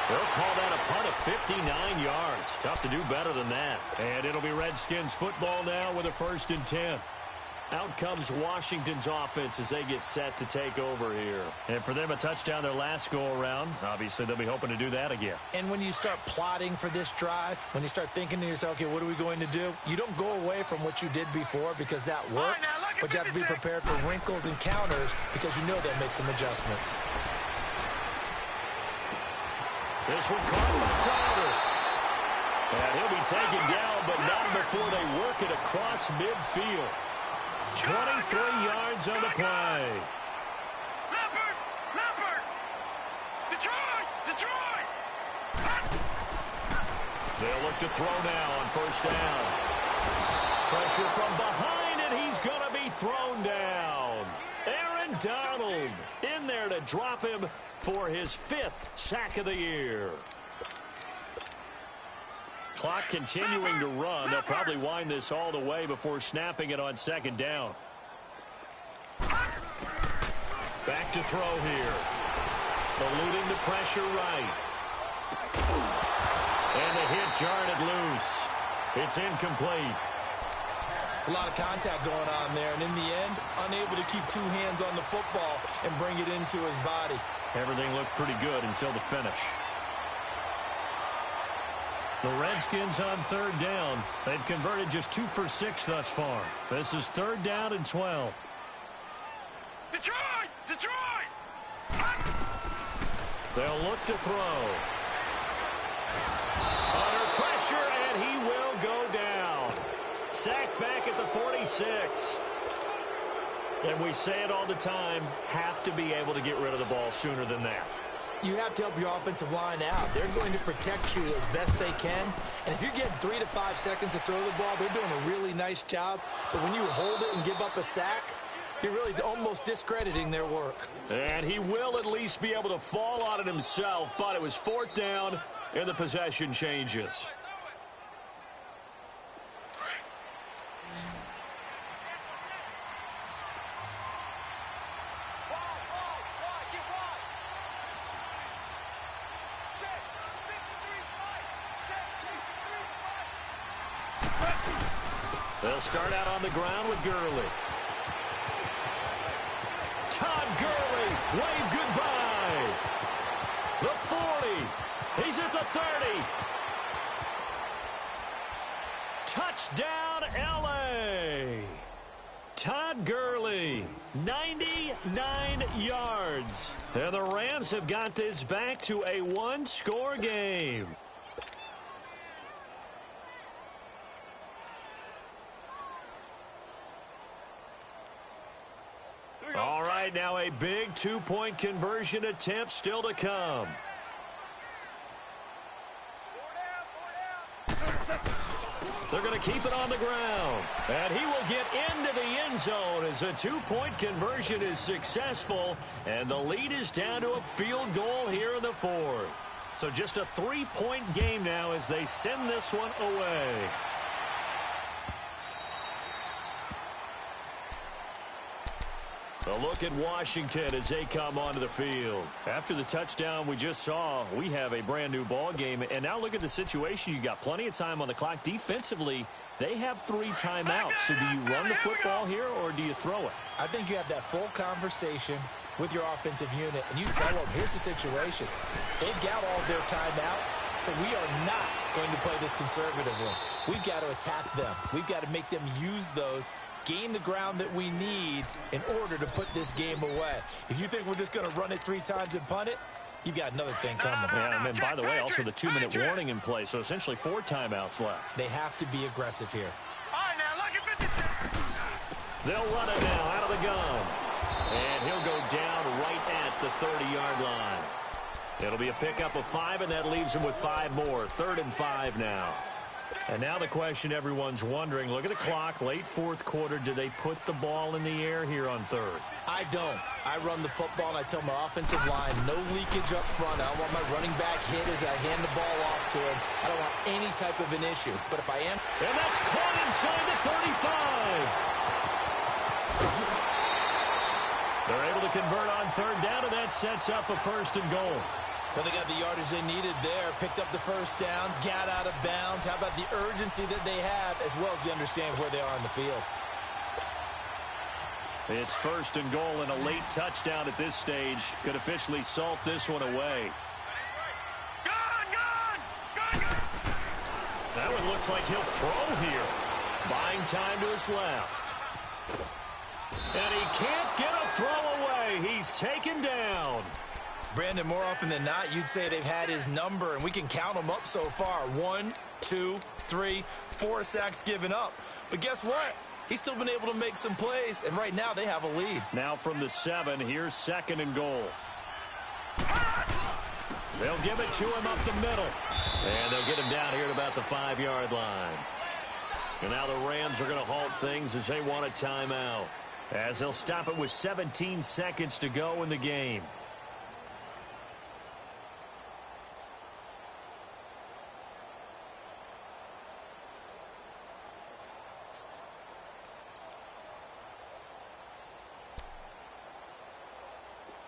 They'll call that a punt of 59 yards. Tough to do better than that. And it'll be Redskins football now with a 1st and 10. Out comes Washington's offense as they get set to take over here. And for them, a touchdown their last go-around. Obviously, they'll be hoping to do that again. And when you start plotting for this drive, when you start thinking to yourself, okay, what are we going to do? You don't go away from what you did before because that worked, but you have to be prepared for wrinkles and counters because you know they'll make some adjustments. This one caught from Crowder. And he'll be taken down, but not before they work it across midfield. 23 yards on the play. Leopard! Detroit! They'll look to throw now on 1st down. Pressure from behind, and he's going to be thrown down. Aaron Donald in there to drop him for his 5th sack of the year. Clock continuing to run. They'll probably wind this all the way before snapping it on 2nd down. Back to throw here. Eluding the pressure right. And the hit jarred it loose. It's incomplete. It's a lot of contact going on there, and in the end, unable to keep 2 hands on the football and bring it into his body. Everything looked pretty good until the finish. The Redskins on 3rd down. They've converted just 2 for 6 thus far. This is 3rd down and 12. Detroit! They'll look to throw. Under pressure, and he will go down. Sacked back at the 46. And we say it all the time, have to be able to get rid of the ball sooner than that. You have to help your offensive line out. They're going to protect you as best they can. And if you're getting 3 to 5 seconds to throw the ball, they're doing a really nice job. But when you hold it and give up a sack, you're really almost discrediting their work. And he will at least be able to fall on it himself, but it was 4th down, and the possession changes. They'll start out on the ground with Gurley. Todd Gurley, wave goodbye. The 40. He's at the 30. Touchdown, L.A. Todd Gurley, 99 yards. And the Rams have got this back to a one-score game. All right, now a big two-point conversion attempt still to come. They're going to keep it on the ground. And he will get into the end zone as a two-point conversion is successful. And the lead is down to a field goal here in the fourth. So just a three-point game now as they send this one away. A look at Washington as they come onto the field. After the touchdown we just saw, we have a brand new ball game. And now look at the situation. You got plenty of time on the clock. Defensively, they have 3 timeouts. So do you run the football here or do you throw it? I think you have that full conversation with your offensive unit, and you tell them, here's the situation. They've got all their timeouts, so we are not going to play this conservatively. We've got to attack them. We've got to make them use those, gain the ground that we need in order to put this game away. If you think we're just going to run it 3 times and punt it, you've got another thing coming. Yeah, and then, by the way, also the 2-minute warning in play, so essentially 4 timeouts left. They have to be aggressive here. All right, now, look at 56. They'll run it now out of the gun. And he'll go down right at the 30-yard line. It'll be a pickup of 5, and that leaves him with 5 more. 3rd and 5 now. And now the question everyone's wondering, look at the clock, late fourth quarter, do they put the ball in the air here on 3rd? I don't. I run the football, and I tell my offensive line, no leakage up front. I don't want my running back hit as I hand the ball off to him. I don't want any type of an issue. But if I am... And that's caught inside the 35. They're able to convert on 3rd down, and that sets up a 1st and goal. Well, they got the yardage they needed there, picked up the 1st down, got out of bounds. How about the urgency that they have, as well as they understand where they are on the field? It's 1st and goal, and a late touchdown at this stage could officially salt this one away. That one looks like he'll throw here. Buying time to his left. And he can't get a throw away. He's taken down. Brandon, more often than not, you'd say they've had his number, and we can count them up so far. 1, 2, 3, 4 sacks given up. But guess what? He's still been able to make some plays, and right now they have a lead. Now from the 7, here's 2nd and goal. They'll give it to him up the middle. And they'll get him down here at about the 5-yard line. And now the Rams are going to halt things as they want a timeout, as they'll stop it with 17 seconds to go in the game.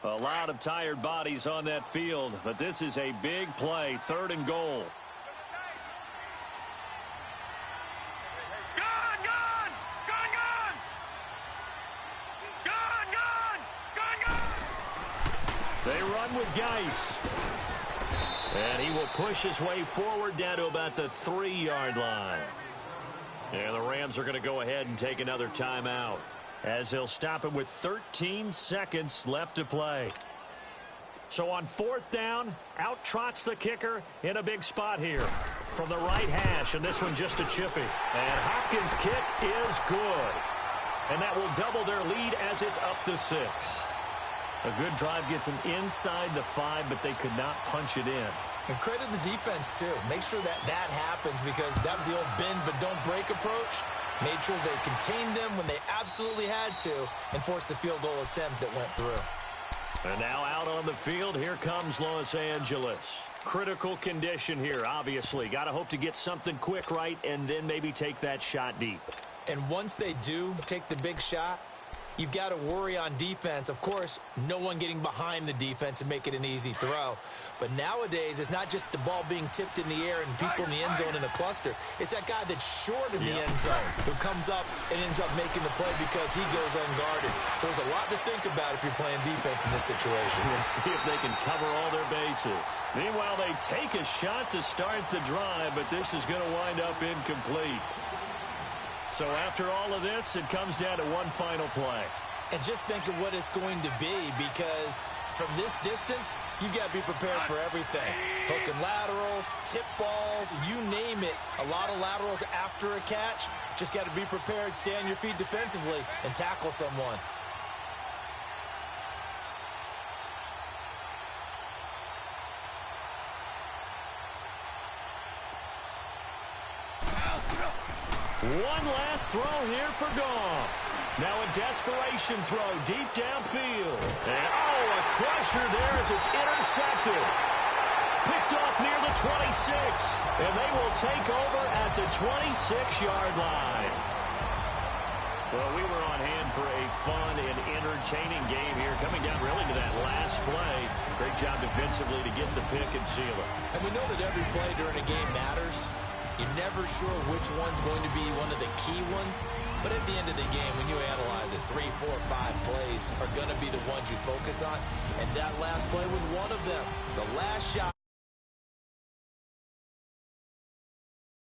A lot of tired bodies on that field, but this is a big play, 3rd and goal. They run with Geis. And he will push his way forward down to about the 3-yard line. And the Rams are going to go ahead and take another timeout, as they'll stop it with 13 seconds left to play. So on 4th down, out trots the kicker in a big spot here from the right hash, and this one just a chippy. And Hopkins' kick is good. And that will double their lead as it's up to 6. A good drive gets them inside the 5, but they could not punch it in. And credit the defense, too. Make sure that that happens, because that was the old bend but don't break approach. Made sure they contained them when they absolutely had to and forced the field goal attempt that went through. And now out on the field, here comes Los Angeles. Critical condition here, obviously. Got to hope to get something quick right and then maybe take that shot deep. And once they do take the big shot, you've got to worry on defense. Of course, no one getting behind the defense and making an easy throw. But nowadays, it's not just the ball being tipped in the air and people in the end zone in a cluster. It's that guy that's short in the end zone who comes up and ends up making the play because he goes unguarded. So there's a lot to think about if you're playing defense in this situation. We'll see if they can cover all their bases. Meanwhile, they take a shot to start the drive, but this is going to wind up incomplete. So after all of this, it comes down to one final play. And just think of what it's going to be, because from this distance, you got to be prepared for everything. Hook and laterals, tip balls, you name it. A lot of laterals after a catch. Just got to be prepared, stay on your feet defensively, and tackle someone. One last throw here for Goff. Now a desperation throw deep downfield. And, a crusher there as it's intercepted. Picked off near the 26. And they will take over at the 26-yard line. Well, we were on hand for a fun and entertaining game here, coming down really to that last play. Great job defensively to get the pick and seal it. And we know that every play during a game matters. You're never sure which one's going to be one of the key ones. But at the end of the game, when you analyze it, 3, 4, 5 plays are going to be the ones you focus on. And that last play was one of them. The last shot.